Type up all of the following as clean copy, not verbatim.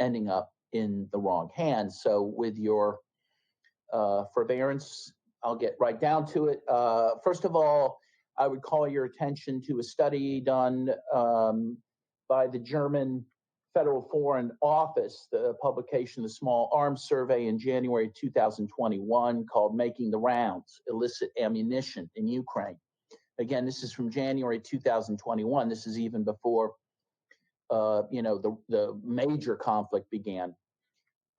ending up in the wrong hands. So with your forbearance, I'll get right down to it. First of all, I would call your attention to a study done by the German Federal Foreign Office, the publication, the Small Arms Survey in January 2021, called Making the Rounds, Illicit Ammunition in Ukraine. Again, this is from January 2021. This is even before, the major conflict began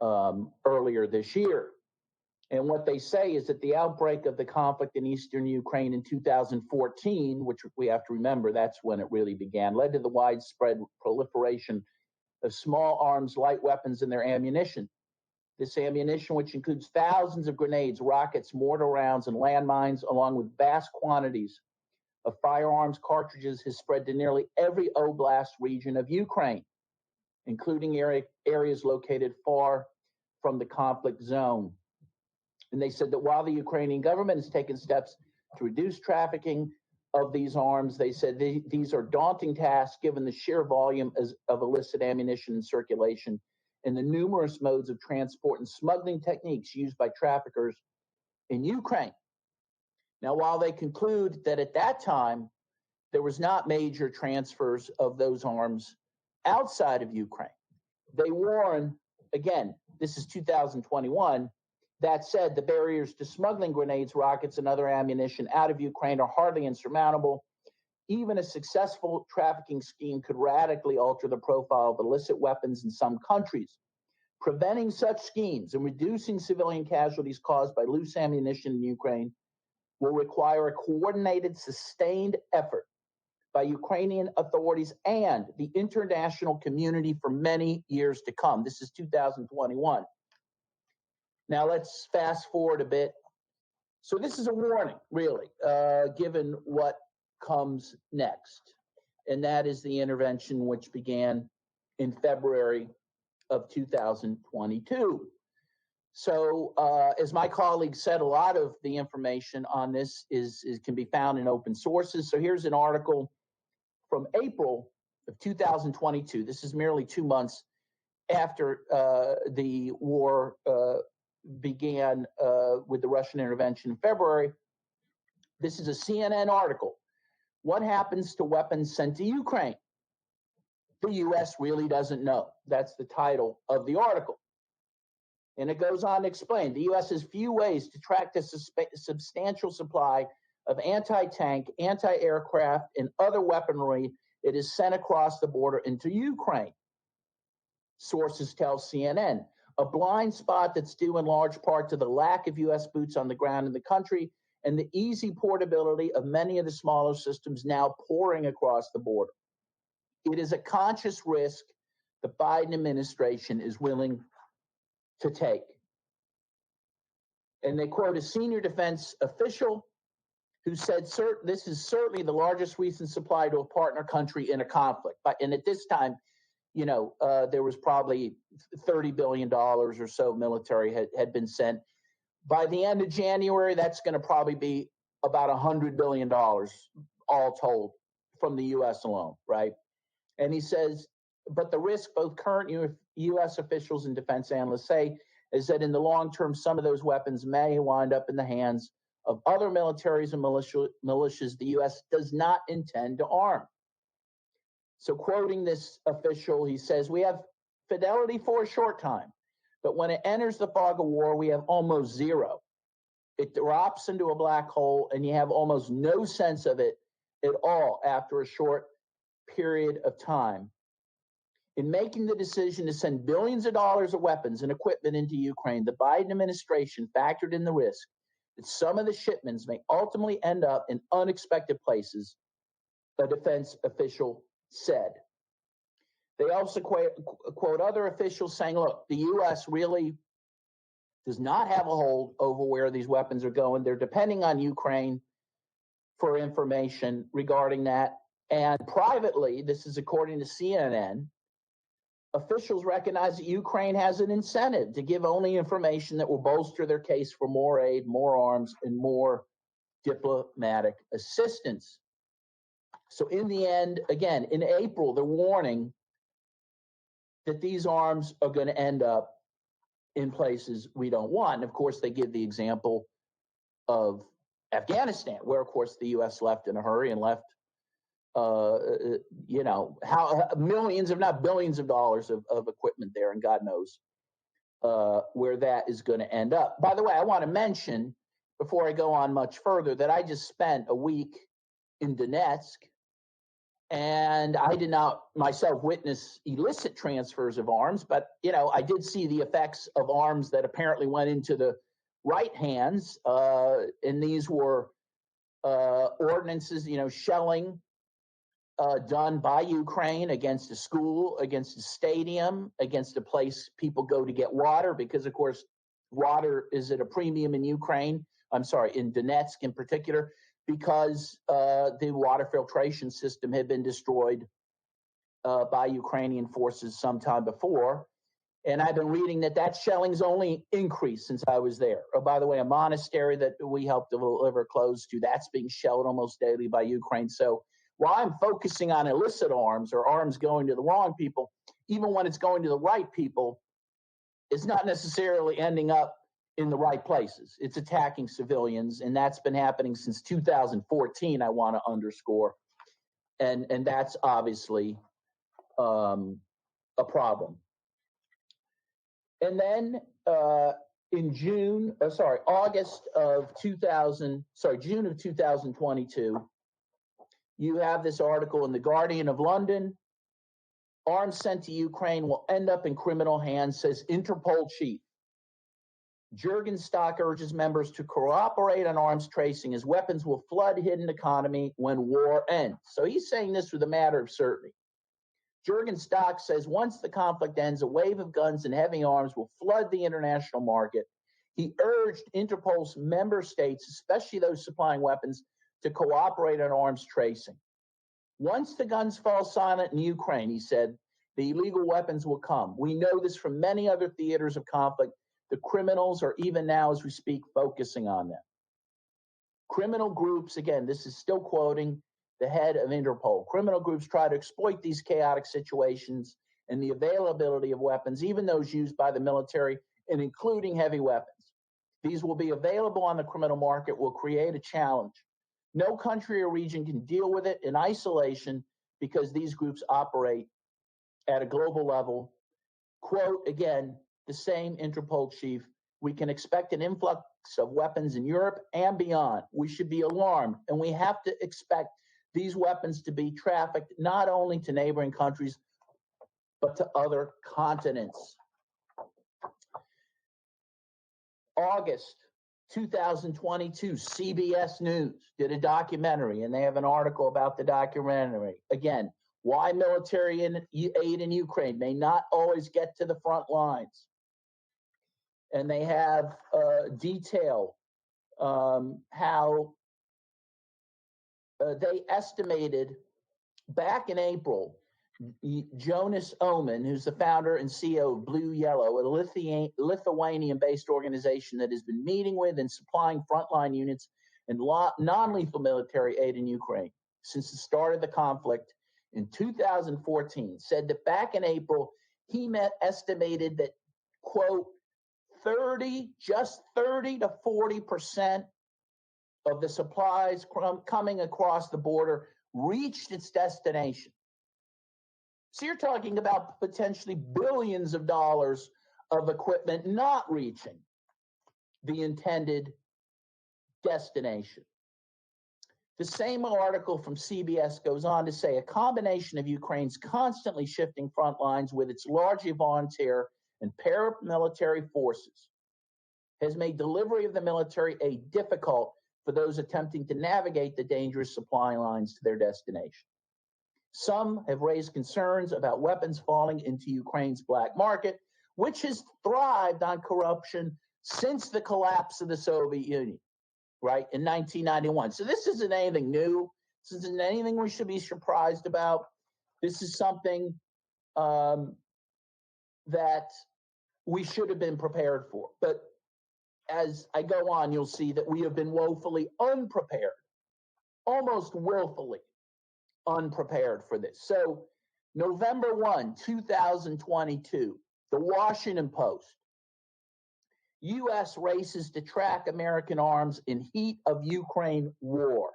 earlier this year. And what they say is that the outbreak of the conflict in eastern Ukraine in 2014, which we have to remember, that's when it really began, led to the widespread proliferation of small arms, light weapons, and their ammunition. This ammunition, which includes thousands of grenades, rockets, mortar rounds, and landmines, along with vast quantities of firearms cartridges, has spread to nearly every oblast region of Ukraine, including areas located far from the conflict zone. And they said that while the Ukrainian government has taken steps to reduce trafficking of these arms, they said these are daunting tasks given the sheer volume of illicit ammunition in circulation and the numerous modes of transport and smuggling techniques used by traffickers in Ukraine. Now, while they conclude that at that time there was not major transfers of those arms outside of Ukraine, they warn, again, this is 2021, that said, the barriers to smuggling grenades, rockets, and other ammunition out of Ukraine are hardly insurmountable. Even a successful trafficking scheme could radically alter the profile of illicit weapons in some countries. Preventing such schemes and reducing civilian casualties caused by loose ammunition in Ukraine will require a coordinated, sustained effort by Ukrainian authorities and the international community for many years to come. This is 2021. Now let's fast forward a bit. So this is a warning, really, given what comes next. And that is the intervention which began in February of 2022. So as my colleague said, a lot of the information on this can be found in open sources. So here's an article from April of 2022. This is merely 2 months after the war began with the Russian intervention in February. This is a CNN article. What happens to weapons sent to Ukraine? The U.S. really doesn't know. That's the title of the article. And it goes on to explain, the U.S. has few ways to track the substantial supply of anti-tank, anti-aircraft, and other weaponry it is sent across the border into Ukraine. Sources tell CNN. A blind spot that's due in large part to the lack of U.S. boots on the ground in the country and the easy portability of many of the smaller systems now pouring across the border. It is a conscious risk the Biden administration is willing to take. And they quote a senior defense official who said, this is certainly the largest recent supply to a partner country in a conflict. And at this time, there was probably $30 billion or so military had been sent. By the end of January, that's going to probably be about $100 billion all told from the U.S. alone, right? And he says, but the risk both current U.S. officials and defense analysts say is that in the long term, some of those weapons may wind up in the hands of other militaries and militias the U.S. does not intend to arm. So quoting this official, he says, we have fidelity for a short time, but when it enters the fog of war, we have almost zero. It drops into a black hole and you have almost no sense of it at all after a short period of time. In making the decision to send billions of dollars of weapons and equipment into Ukraine, the Biden administration factored in the risk that some of the shipments may ultimately end up in unexpected places, a defense official said. They also quote other officials saying, look, the U.S. really does not have a hold over where these weapons are going. They're depending on Ukraine for information regarding that. And privately, this is according to CNN, officials recognize that Ukraine has an incentive to give only information that will bolster their case for more aid, more arms, and more diplomatic assistance. So in the end, again, in April, the warning that these arms are going to end up in places we don't want. And of course, they give the example of Afghanistan, where, of course, the U.S. left in a hurry and left, how millions, if not billions of dollars of equipment there, and God knows where that is going to end up. By the way, I want to mention, before I go on much further, that I just spent a week in Donetsk, and I did not myself witness illicit transfers of arms, but I did see the effects of arms that apparently went into the right hands, and these were ordinances, shelling done by Ukraine against a school, against a stadium, against a place people go to get water, because, of course, water is at a premium in Ukraine. I'm sorry, in Donetsk in particular, because the water filtration system had been destroyed by Ukrainian forces sometime before. And I've been reading that shelling's only increased since I was there. Oh, by the way, a monastery that we helped deliver clothes to, that's being shelled almost daily by Ukraine. So while I'm focusing on illicit arms or arms going to the wrong people, even when it's going to the right people, it's not necessarily ending up in the right places. It's attacking civilians, and that's been happening since 2014, I want to underscore. And that's obviously a problem. And then in June of 2022, you have this article in The Guardian of London. Arms sent to Ukraine will end up in criminal hands, says Interpol chief. Jürgen Stock urges members to cooperate on arms tracing as weapons will flood hidden economy when war ends. So he's saying this with a matter of certainty. Jürgen Stock says once the conflict ends, a wave of guns and heavy arms will flood the international market. He urged Interpol's member states, especially those supplying weapons, to cooperate on arms tracing. Once the guns fall silent in Ukraine, he said, the illegal weapons will come. We know this from many other theaters of conflict. The criminals are even now, as we speak, focusing on them. Criminal groups, again, this is still quoting the head of Interpol. Criminal groups try to exploit these chaotic situations and the availability of weapons, even those used by the military, and including heavy weapons. These will be available on the criminal market, will create a challenge. No country or region can deal with it in isolation because these groups operate at a global level. Quote, again, the same Interpol chief, we can expect an influx of weapons in Europe and beyond. We should be alarmed, and we have to expect these weapons to be trafficked not only to neighboring countries, but to other continents. August 2022, CBS News did a documentary, and they have an article about the documentary. Again, why military aid in Ukraine may not always get to the front lines. And they have detail how they estimated back in April, Jonas Oman, who's the founder and CEO of Blue Yellow, a Lithuanian-based organization that has been meeting with and supplying frontline units and non-lethal military aid in Ukraine since the start of the conflict in 2014, said that back in April, he estimated that, quote, 30 to 40% of the supplies coming across the border reached its destination. So you're talking about potentially billions of dollars of equipment not reaching the intended destination. The same article from CBS goes on to say a combination of Ukraine's constantly shifting front lines with its largely volunteer and paramilitary forces has made delivery of the military aid difficult for those attempting to navigate the dangerous supply lines to their destination. Some have raised concerns about weapons falling into Ukraine's black market, which has thrived on corruption since the collapse of the Soviet Union, right, in 1991. So this isn't anything new. This isn't anything we should be surprised about. This is something that we should have been prepared for. But as I go on, you'll see that we have been woefully unprepared, almost willfully unprepared for this. So November 2022, the Washington Post. U.S. races to track American arms in heat of Ukraine war.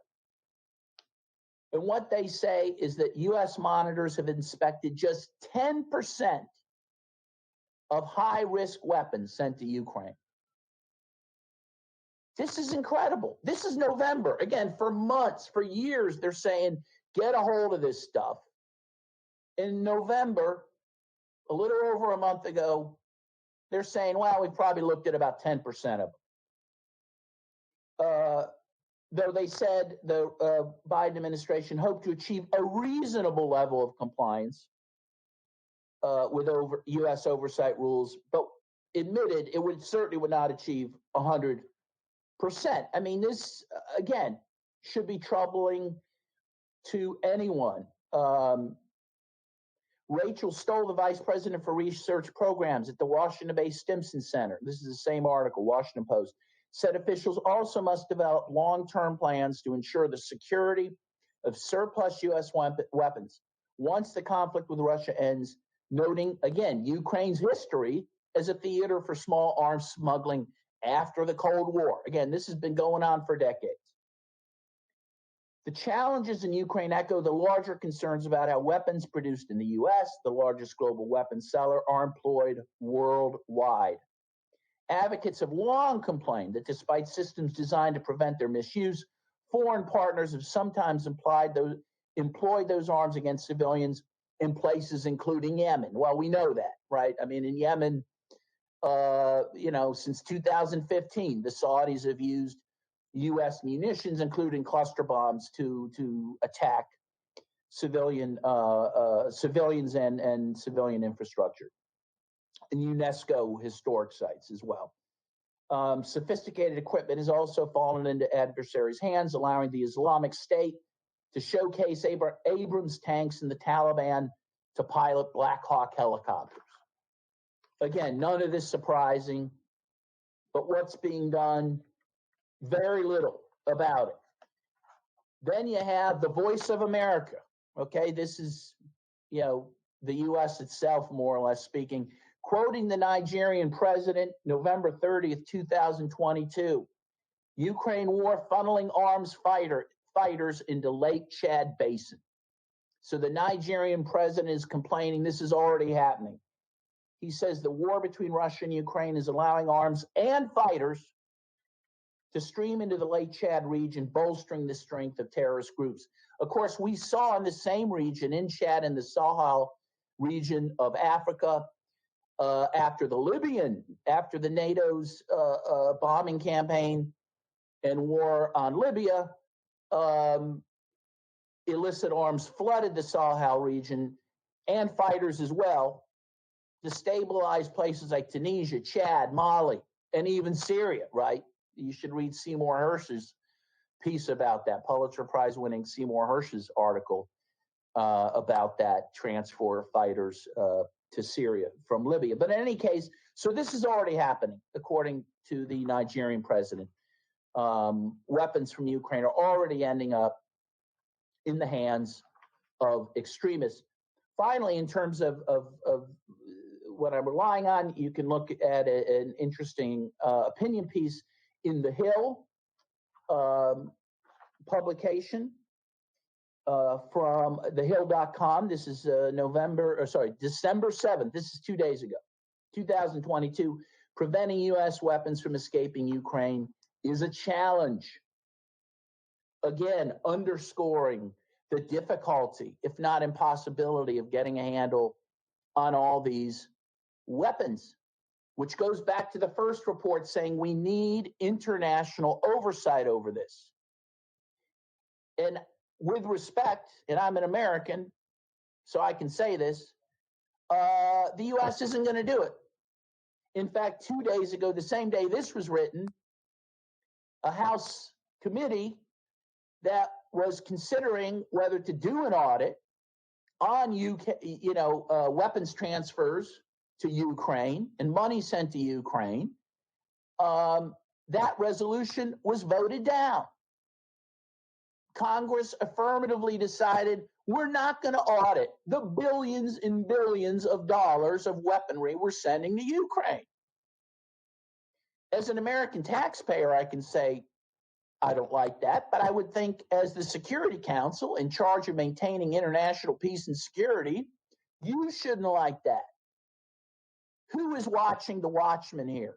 And what they say is that U.S. monitors have inspected just 10% of high-risk weapons sent to Ukraine. This is incredible. This is November. Again, for months, for years, they're saying, get a hold of this stuff. In November, a little over a month ago, they're saying, well, we've probably looked at about 10% of them. Though they said the Biden administration hoped to achieve a reasonable level of compliance with U.S. oversight rules, but admitted it certainly would not achieve 100%. I mean, this, again, should be troubling to anyone. Rachel Stoll, the vice president for research programs at the Washington-based Stimson Center, this is the same article, Washington Post, said officials also must develop long-term plans to ensure the security of surplus U.S. weapons once the conflict with Russia ends, noting, again, Ukraine's history as a theater for small arms smuggling after the Cold War. Again, this has been going on for decades. The challenges in Ukraine echo the larger concerns about how weapons produced in the U.S., the largest global weapons seller, are employed worldwide. Advocates have long complained that despite systems designed to prevent their misuse, foreign partners have sometimes employed those arms against civilians in places including Yemen. Well, we know that, right? I mean, in Yemen, since 2015, the Saudis have used U.S. munitions, including cluster bombs, to attack civilians and civilian infrastructure, and UNESCO historic sites as well. Sophisticated equipment has also fallen into adversaries' hands, allowing the Islamic State to showcase Abrams tanks and the Taliban to pilot Black Hawk helicopters. Again, none of this surprising, but what's being done? Very little about it. Then you have the Voice of America. Okay, this is, the U.S. itself, more or less speaking, quoting the Nigerian president, November 30th, 2022, Ukraine war funneling arms fighters into Lake Chad Basin. So the Nigerian president is complaining this is already happening. He says the war between Russia and Ukraine is allowing arms and fighters to stream into the Lake Chad region, bolstering the strength of terrorist groups. Of course, we saw in the same region, in Chad and the Sahel region of Africa, after the NATO's bombing campaign and war on Libya, illicit arms flooded the Sahel region and fighters as well, destabilized places like Tunisia, Chad, Mali, and even Syria, right? You should read Seymour Hersh's piece about that, Pulitzer Prize winning Seymour Hersh's article about that transfer of fighters to Syria from Libya. But in any case, so this is already happening, according to the Nigerian president. Weapons from Ukraine are already ending up in the hands of extremists. Finally, in terms of what I'm relying on, you can look at an interesting opinion piece in The Hill publication from thehill.com. This is December 7th. This is 2 days ago, 2022. Preventing U.S. weapons from escaping Ukraine is a challenge. Again, underscoring the difficulty, if not impossibility, of getting a handle on all these weapons, which goes back to the first report saying we need international oversight over this. And with respect, and I'm an American, so I can say this, the U.S. isn't going to do it. In fact, 2 days ago, the same day this was written, a House committee that was considering whether to do an audit on weapons transfers to Ukraine and money sent to Ukraine, that resolution was voted down. Congress affirmatively decided we're not going to audit the billions and billions of dollars of weaponry we're sending to Ukraine. As an American taxpayer, I can say I don't like that, but I would think as the Security Council in charge of maintaining international peace and security, you shouldn't like that. Who is watching the watchman here?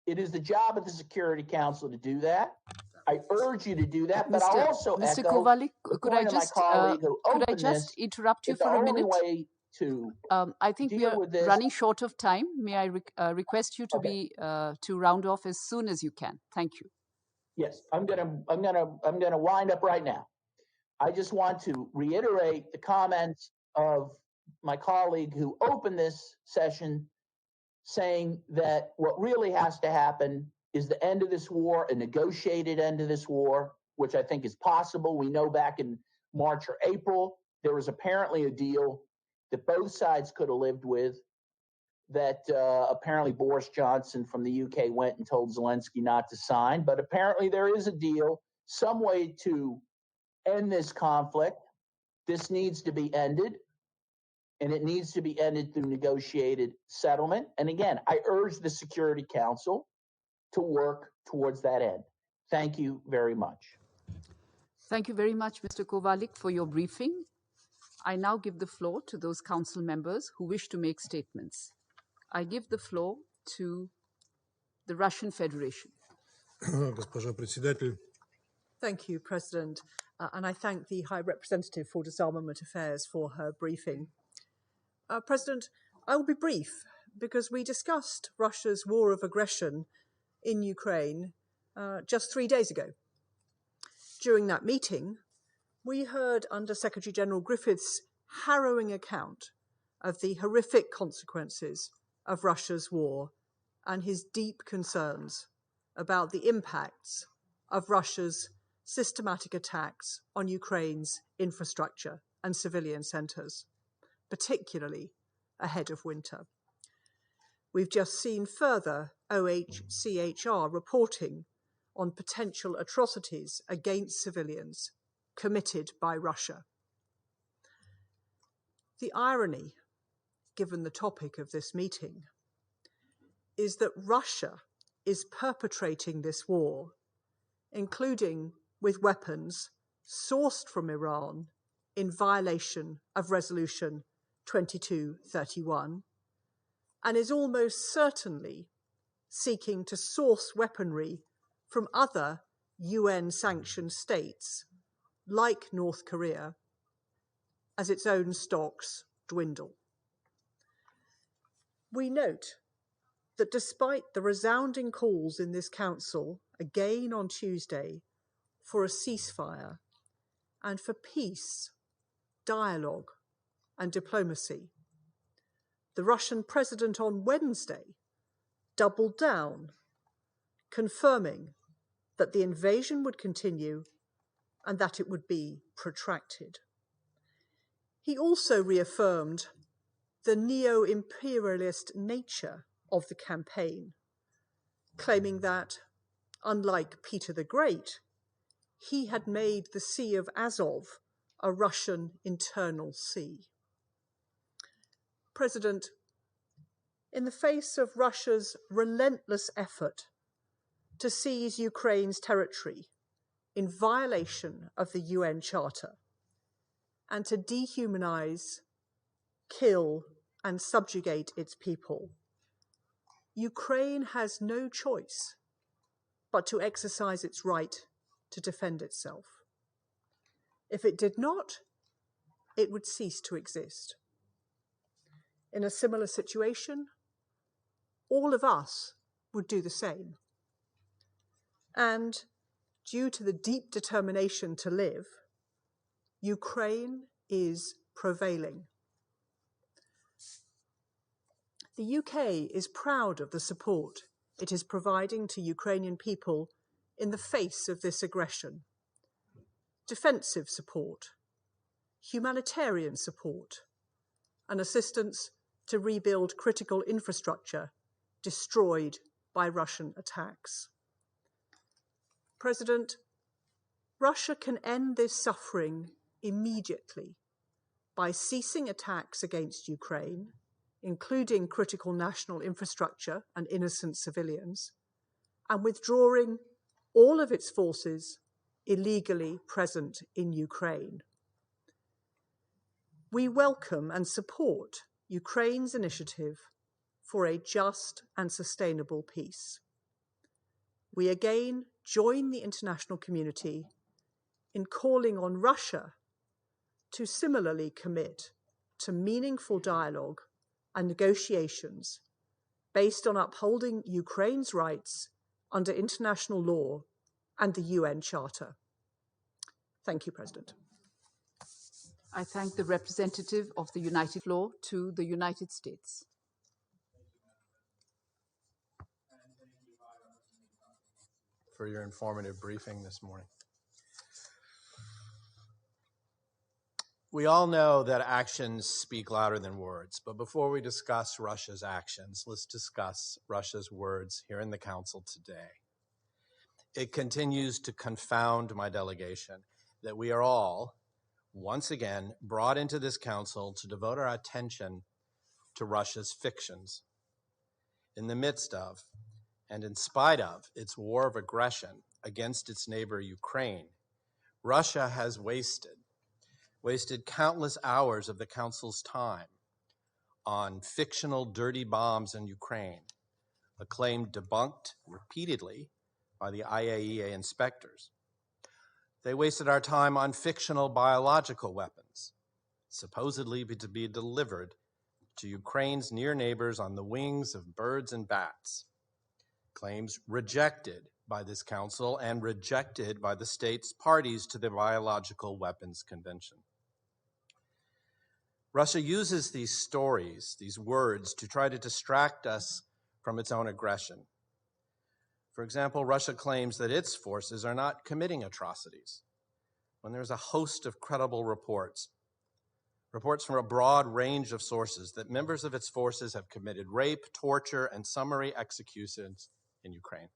It is the job of the Security Council to do that. I urge you to do that, but I'll also Mr. echo Kowalik, the point of my colleague who opened this, interrupt you that the for a only minute? way to I think we deal are with this. running short of time. May I request you to Okay. to round off as soon as you can? Thank you. Yes, I'm gonna wind up right now. I just want to reiterate the comments of my colleague who opened this session, saying that what really has to happen is the end of this war, a negotiated end of this war, which I think is possible. We know back in March or April, there was apparently a deal that both sides could have lived with, that apparently Boris Johnson from the UK went and told Zelensky not to sign. But apparently there is a deal, some way to end this conflict. This needs to be ended, and it needs to be ended through negotiated settlement. And again, I urge the Security Council to work towards that end. Thank you very much. Thank you very much, Mr. Kowalik, for your briefing. I now give the floor to those council members who wish to make statements. I give the floor to the Russian Federation. Thank you, President. And I thank the High Representative for Disarmament Affairs for her briefing. President, I will be brief because we discussed Russia's war of aggression in Ukraine just 3 days ago. During that meeting, we heard Under Secretary General Griffiths' harrowing account of the horrific consequences of Russia's war and his deep concerns about the impacts of Russia's systematic attacks on Ukraine's infrastructure and civilian centres, particularly ahead of winter. We've just seen further OHCHR reporting on potential atrocities against civilians committed by Russia. The irony, given the topic of this meeting, is that Russia is perpetrating this war, including with weapons sourced from Iran in violation of Resolution 2231, and is almost certainly seeking to source weaponry from other UN-sanctioned states, like North Korea, as its own stocks dwindle. We note that despite the resounding calls in this Council, again on Tuesday, for a ceasefire and for peace, dialogue and diplomacy, the Russian president on Wednesday doubled down, confirming that the invasion would continue and that it would be protracted. He also reaffirmed the neo-imperialist nature of the campaign, claiming that, unlike Peter the Great, he had made the Sea of Azov a Russian internal sea. President, in the face of Russia's relentless effort to seize Ukraine's territory in violation of the UN Charter and to dehumanize, kill, and subjugate its people, Ukraine has no choice but to exercise its right to defend itself. If it did not, it would cease to exist. In a similar situation, all of us would do the same. And due to the deep determination to live, Ukraine is prevailing. The UK is proud of the support it is providing to Ukrainian people in the face of this aggression. Defensive support, humanitarian support, and assistance to rebuild critical infrastructure destroyed by Russian attacks. President, Russia can end this suffering immediately by ceasing attacks against Ukraine, including critical national infrastructure and innocent civilians, and withdrawing all of its forces illegally present in Ukraine. We welcome and support Ukraine's initiative for a just and sustainable peace. We again join the international community in calling on Russia to similarly commit to meaningful dialogue and negotiations based on upholding Ukraine's rights under international law and the UN Charter. Thank you, President. I thank the representative of the United Floor to the United States. For your informative briefing this morning. We all know that actions speak louder than words, but before we discuss Russia's actions, let's discuss Russia's words here in the Council today. It continues to confound my delegation that we are all, once again, brought into this Council to devote our attention to Russia's fictions. In the midst of, and in spite of, its war of aggression against its neighbor Ukraine, Russia has wasted countless hours of the Council's time on fictional dirty bombs in Ukraine, a claim debunked repeatedly by the IAEA inspectors. They wasted our time on fictional biological weapons, supposedly to be delivered to Ukraine's near neighbors on the wings of birds and bats, claims rejected by this Council and rejected by the states parties to the Biological Weapons Convention. Russia uses these stories, these words, to try to distract us from its own aggression. For example, Russia claims that its forces are not committing atrocities, when there's a host of credible reports from a broad range of sources that members of its forces have committed rape, torture, and summary executions in Ukraine.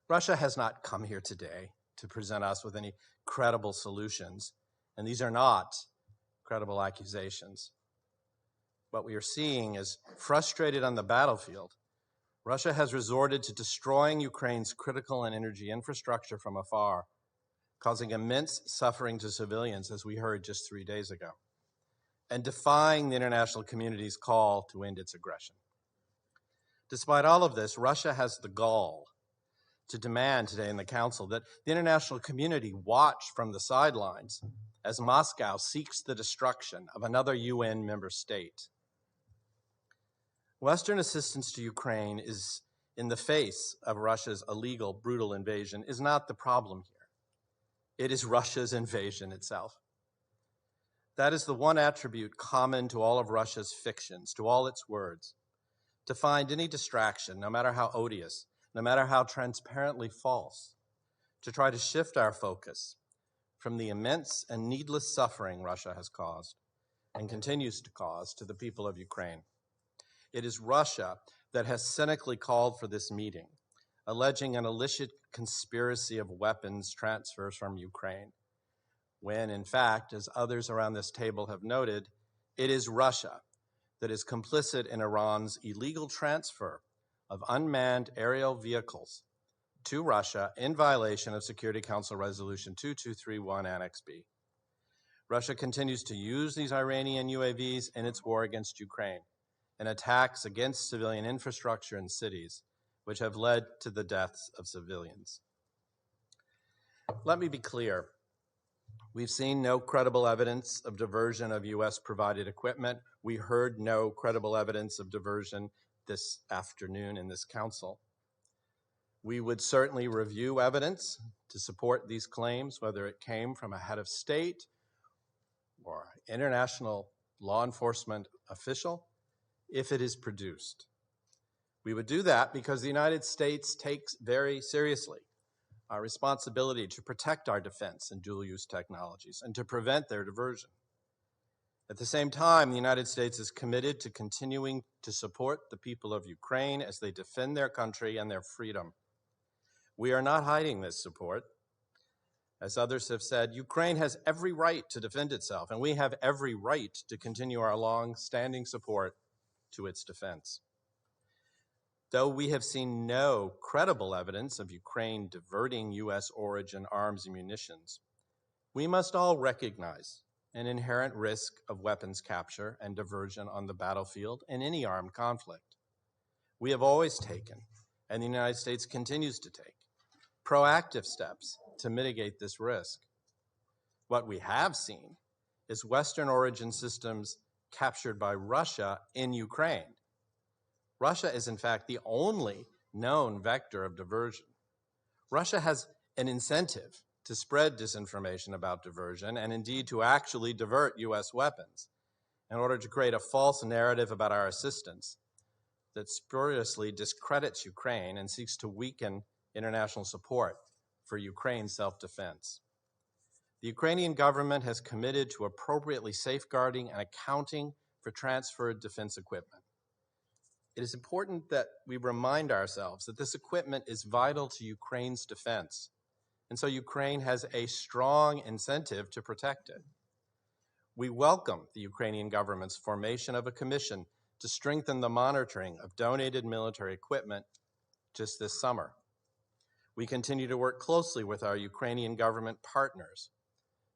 Russia has not come here today to present us with any credible solutions, and these are not credible accusations. What we are seeing is, frustrated on the battlefield, Russia has resorted to destroying Ukraine's critical and energy infrastructure from afar, causing immense suffering to civilians, as we heard just 3 days ago, and defying the international community's call to end its aggression. Despite all of this, Russia has the gall to demand today in the Council that the international community watch from the sidelines as Moscow seeks the destruction of another UN member state. Western assistance to Ukraine is, in the face of Russia's illegal, brutal invasion, is not the problem here. It is Russia's invasion itself. That is the one attribute common to all of Russia's fictions, to all its words. To find any distraction, no matter how odious, no matter how transparently false, to try to shift our focus from the immense and needless suffering Russia has caused and continues to cause to the people of Ukraine. It is Russia that has cynically called for this meeting, alleging an illicit conspiracy of weapons transfers from Ukraine, when, in fact, as others around this table have noted, it is Russia that is complicit in Iran's illegal transfer of unmanned aerial vehicles to Russia in violation of Security Council Resolution 2231 Annex B. Russia continues to use these Iranian UAVs in its war against Ukraine and attacks against civilian infrastructure and cities, which have led to the deaths of civilians. Let me be clear. We've seen no credible evidence of diversion of U.S.-provided equipment. We heard no credible evidence of diversion this afternoon in this Council. We would certainly review evidence to support these claims, whether it came from a head of state or international law enforcement official, if it is produced. We would do that because the United States takes very seriously our responsibility to protect our defense and dual-use technologies and to prevent their diversion. At the same time, the United States is committed to continuing to support the people of Ukraine as they defend their country and their freedom. We are not hiding this support. As others have said, Ukraine has every right to defend itself, and we have every right to continue our long-standing support to its defense. Though we have seen no credible evidence of Ukraine diverting U.S. origin arms and munitions, we must all recognize an inherent risk of weapons capture and diversion on the battlefield in any armed conflict. We have always taken, and the United States continues to take, proactive steps to mitigate this risk. What we have seen is Western origin systems captured by Russia in Ukraine. Russia is, in fact, the only known vector of diversion. Russia has an incentive to spread disinformation about diversion and indeed to actually divert U.S. weapons in order to create a false narrative about our assistance that spuriously discredits Ukraine and seeks to weaken international support for Ukraine's self-defense. The Ukrainian government has committed to appropriately safeguarding and accounting for transferred defense equipment. It is important that we remind ourselves that this equipment is vital to Ukraine's defense, and so Ukraine has a strong incentive to protect it. We welcome the Ukrainian government's formation of a commission to strengthen the monitoring of donated military equipment just this summer. We continue to work closely with our Ukrainian government partners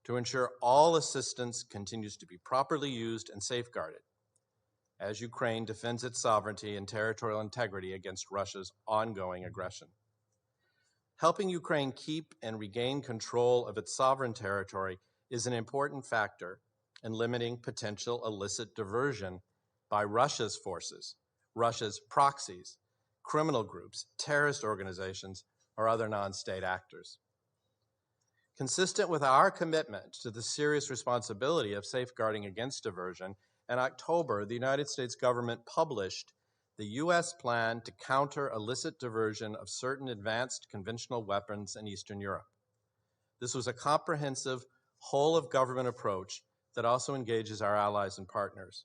to ensure all assistance continues to be properly used and safeguarded as Ukraine defends its sovereignty and territorial integrity against Russia's ongoing aggression. Helping Ukraine keep and regain control of its sovereign territory is an important factor in limiting potential illicit diversion by Russia's forces, Russia's proxies, criminal groups, terrorist organizations, or other non-state actors. Consistent with our commitment to the serious responsibility of safeguarding against diversion, in October, the United States government published the U.S. plan to counter illicit diversion of certain advanced conventional weapons in Eastern Europe. This was a comprehensive, whole-of-government approach that also engages our allies and partners.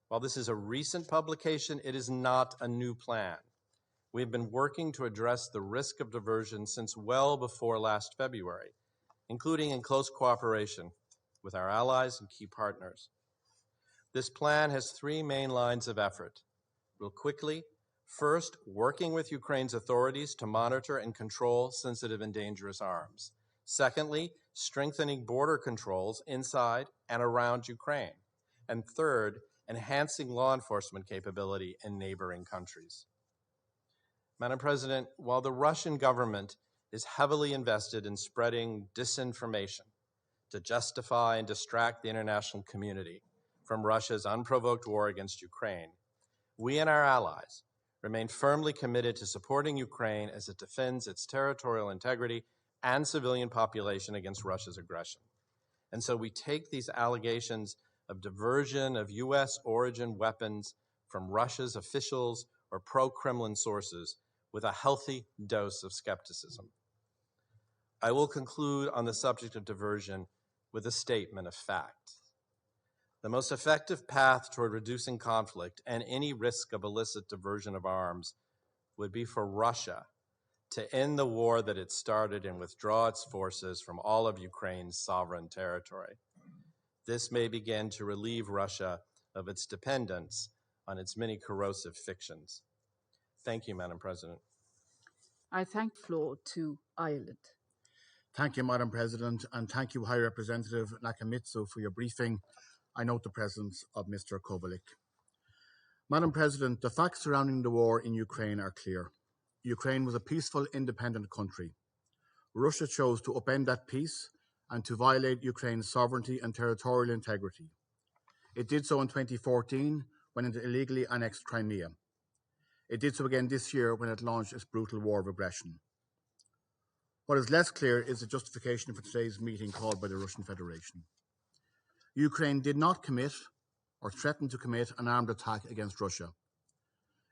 While this is a recent publication, it is not a new plan. We have been working to address the risk of diversion since well before last February, including in close cooperation with our allies and key partners. This plan has three main lines of effort. Real quickly, first, working with Ukraine's authorities to monitor and control sensitive and dangerous arms. Secondly, strengthening border controls inside and around Ukraine. And third, enhancing law enforcement capability in neighboring countries. Madam President, while the Russian government is heavily invested in spreading disinformation to justify and distract the international community from Russia's unprovoked war against Ukraine, we and our allies remain firmly committed to supporting Ukraine as it defends its territorial integrity and civilian population against Russia's aggression. And so we take these allegations of diversion of U.S. origin weapons from Russia's officials or pro-Kremlin sources with a healthy dose of skepticism. I will conclude on the subject of diversion with a statement of fact. The most effective path toward reducing conflict and any risk of illicit diversion of arms would be for Russia to end the war that it started and withdraw its forces from all of Ukraine's sovereign territory. This may begin to relieve Russia of its dependence on its many corrosive fictions. Thank you, Madam President. I thank the floor to Ireland. Thank you, Madam President, and thank you, High Representative Nakamitsu, for your briefing. I note the presence of Mr. Kovalik. Madam President, the facts surrounding the war in Ukraine are clear. Ukraine was a peaceful, independent country. Russia chose to upend that peace and to violate Ukraine's sovereignty and territorial integrity. It did so in 2014 when it illegally annexed Crimea. It did so again this year when it launched its brutal war of aggression. What is less clear is the justification for today's meeting called by the Russian Federation. Ukraine did not commit or threaten to commit an armed attack against Russia.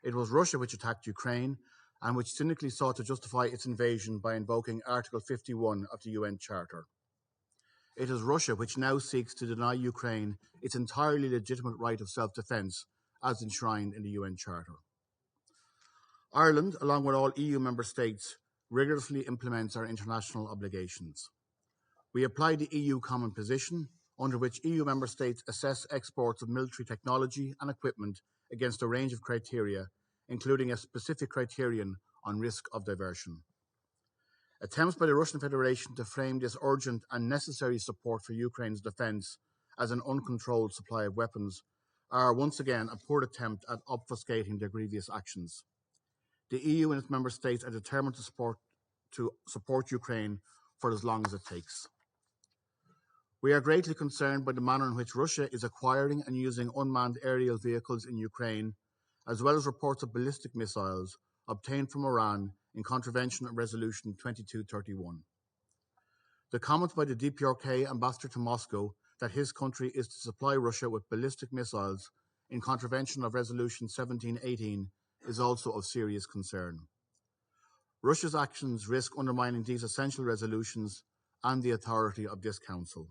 It was Russia which attacked Ukraine and which cynically sought to justify its invasion by invoking Article 51 of the UN Charter. It is Russia which now seeks to deny Ukraine its entirely legitimate right of self-defence as enshrined in the UN Charter. Ireland, along with all EU member states, rigorously implements our international obligations. We apply the EU common position, under which EU member states assess exports of military technology and equipment against a range of criteria, including a specific criterion on risk of diversion. Attempts by the Russian Federation to frame this urgent and necessary support for Ukraine's defence as an uncontrolled supply of weapons are once again a poor attempt at obfuscating their grievous actions. The EU and its member states are determined to support Ukraine for as long as it takes. We are greatly concerned by the manner in which Russia is acquiring and using unmanned aerial vehicles in Ukraine, as well as reports of ballistic missiles obtained from Iran in contravention of Resolution 2231. The comment by the DPRK ambassador to Moscow that his country is to supply Russia with ballistic missiles in contravention of Resolution 1718 is also of serious concern. Russia's actions risk undermining these essential resolutions and the authority of this Council.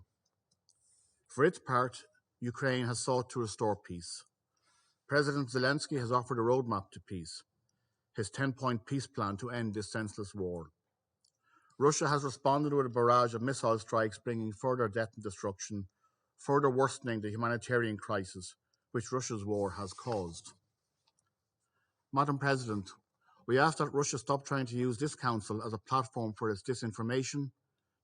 For its part, Ukraine has sought to restore peace. President Zelensky has offered a roadmap to peace, his 10-point peace plan to end this senseless war. Russia has responded with a barrage of missile strikes, bringing further death and destruction, further worsening the humanitarian crisis which Russia's war has caused. Madam President, we ask that Russia stop trying to use this Council as a platform for its disinformation,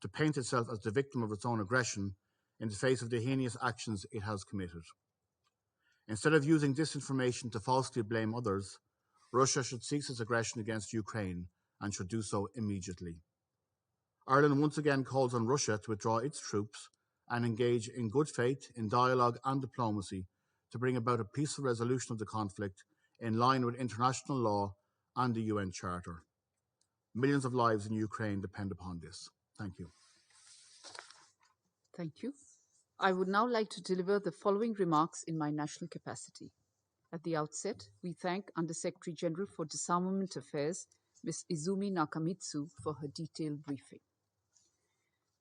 to paint itself as the victim of its own aggression in the face of the heinous actions it has committed. Instead of using disinformation to falsely blame others, Russia should cease its aggression against Ukraine and should do so immediately. Ireland once again calls on Russia to withdraw its troops and engage in good faith in dialogue and diplomacy to bring about a peaceful resolution of the conflict in line with international law and the UN Charter. Millions of lives in Ukraine depend upon this. Thank you. Thank you. I would now like to deliver the following remarks in my national capacity. At the outset, we thank Under-Secretary General for Disarmament Affairs, Ms. Izumi Nakamitsu, for her detailed briefing.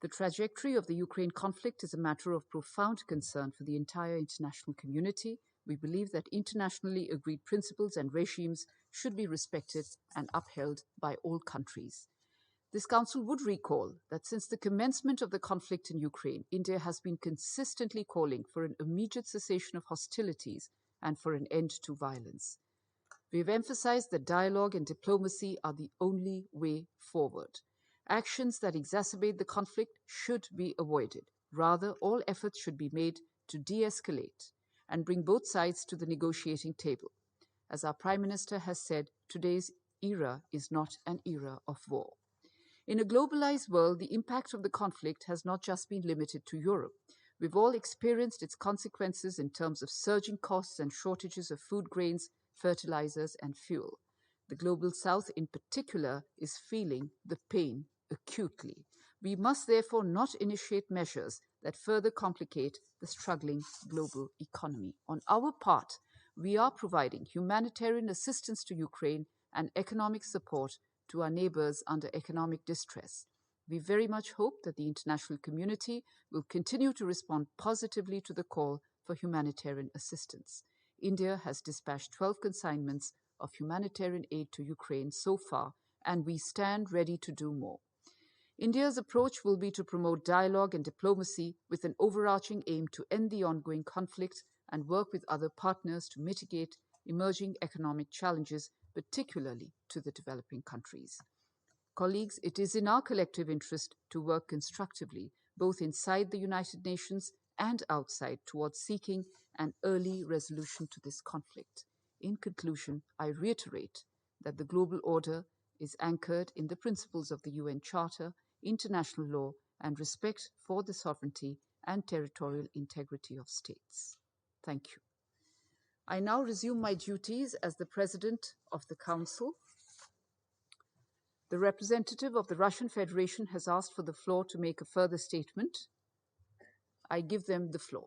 The trajectory of the Ukraine conflict is a matter of profound concern for the entire international community. We believe that internationally agreed principles and regimes should be respected and upheld by all countries. This Council would recall that since the commencement of the conflict in Ukraine, India has been consistently calling for an immediate cessation of hostilities and for an end to violence. We have emphasized that dialogue and diplomacy are the only way forward. Actions that exacerbate the conflict should be avoided. Rather, all efforts should be made to de-escalate and bring both sides to the negotiating table. As our Prime Minister has said, today's era is not an era of war. In a globalized world, the impact of the conflict has not just been limited to Europe. We've all experienced its consequences in terms of surging costs and shortages of food grains, fertilizers, and fuel. The Global South, in particular, is feeling the pain acutely. We must therefore not initiate measures that further complicate the struggling global economy. On our part, we are providing humanitarian assistance to Ukraine and economic support to our neighbors under economic distress. We very much hope that the international community will continue to respond positively to the call for humanitarian assistance. India has dispatched 12 consignments of humanitarian aid to Ukraine so far, and we stand ready to do more. India's approach will be to promote dialogue and diplomacy with an overarching aim to end the ongoing conflict and work with other partners to mitigate emerging economic challenges, particularly to the developing countries. Colleagues, it is in our collective interest to work constructively, both inside the United Nations and outside, towards seeking an early resolution to this conflict. In conclusion, I reiterate that the global order is anchored in the principles of the UN Charter, international law, and respect for the sovereignty and territorial integrity of states. Thank you. I now resume my duties as the President of the Council. The representative of the Russian Federation has asked for the floor to make a further statement. I give them the floor.